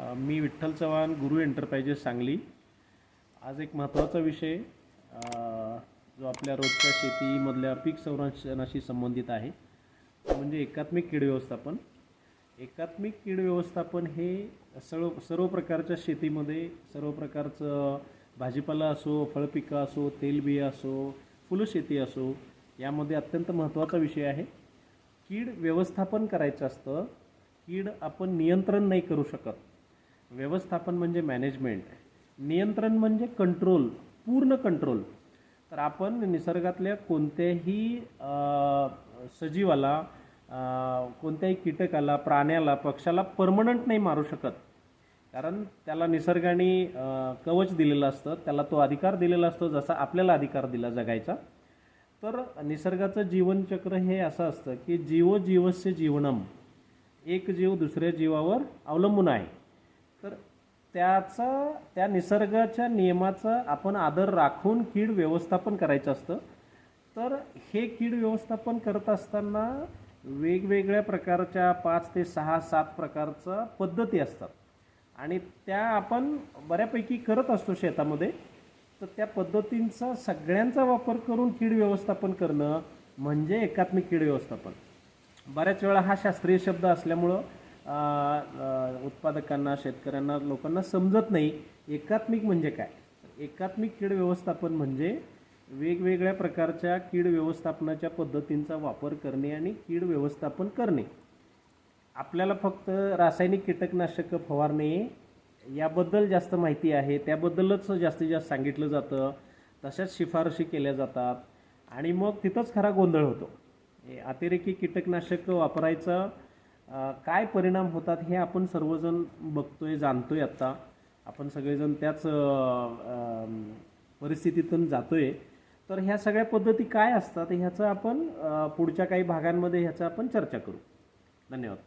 मी विठ्ठल चव्हाण, गुरु enterprises Sangli. आज एक महत्त्वाचा विषय जो आपल्या रोजच्या शेतीमधल्या पीक संरक्षणाशी संबंधित आहे, म्हणजे एकात्मिक कीड व्यवस्थापन. एकात्मिक कीड व्यवस्थापन हे सर्व प्रकारच्या शेतीमध्ये, सर्व प्रकारचं भाजीपाला असो, फळपिकं असो, तेलबिया असो, फुलशेती असो, यामध्ये अत्यंत महत्त्वाचा विषय आहे. कीड व्यवस्थापन करायचं असतं. कीड आपण नियंत्रण नाही करू शकत. व्यवस्थापन म्हणजे मॅनेजमेंट, नियंत्रण म्हणजे कंट्रोल, पूर्ण कंट्रोल. तर आपण निसर्गातल्या कोणत्याही सजीवाला, कोणत्याही कीटकाला, प्राण्याला, पक्षाला परमनंट नाही मारू शकत, कारण त्याला निसर्गाने कवच दिलेलं असतं, त्याला तो अधिकार दिलेला असतो जसा आपल्याला अधिकार दिला जगायचा. तर निसर्गाचं जीवनचक्र हे असं असतं की जीवो जीवस्य जीवनम, एक जीव दुसऱ्या जीवावर अवलंबून आहे. तर त्या निसर्गाच्या नियमाचा आपण आदर राखून कीड व्यवस्थापन करायचं असतं. तर हे कीड व्यवस्थापन करत असताना वेगवेगळ्या प्रकारच्या 5 ते 6, 7 प्रकारच्या पद्धती असतात आणि त्या आपण बऱ्यापैकी करत असतो शेतामध्ये. तर त्या पद्धतींचा सगळ्यांचा वापर करून कीड व्यवस्थापन करणं म्हणजे एकात्मिक कीड व्यवस्थापन. बऱ्याच वेळा हा शास्त्रीय शब्द असल्यामुळं उत्पादकांना, शेतकऱ्यांना, लोकांना समजत नाही एकात्मिक म्हणजे काय. एकात्मिक कीड व्यवस्थापन म्हणजे वेगवेगळ्या प्रकारच्या कीड व्यवस्थापनाच्या पद्धतींचा वापर करणे आणि कीड व्यवस्थापन करणे. आपल्याला फक्त रासायनिक कीटकनाशक फवारणे याबद्दल जास्त माहिती आहे, त्याबद्दलच जास्तीत जास्त सांगितलं जातं, तशाच शिफारशी केल्या जातात आणि मग तिथंच खरा गोंधळ होतो. अतिरेकी कीटकनाशक वापरायचा काय परिणाम होतात हे आपण सर्वजण बघतोय, जाणतोय. आत्ता आपण सगळेजण त्याच परिस्थितीतून जातोय. तर ह्या सगळ्या पद्धती काय असतात ह्याचं आपण पुढच्या काही भागांमध्ये ह्याचं आपण चर्चा करू. धन्यवाद.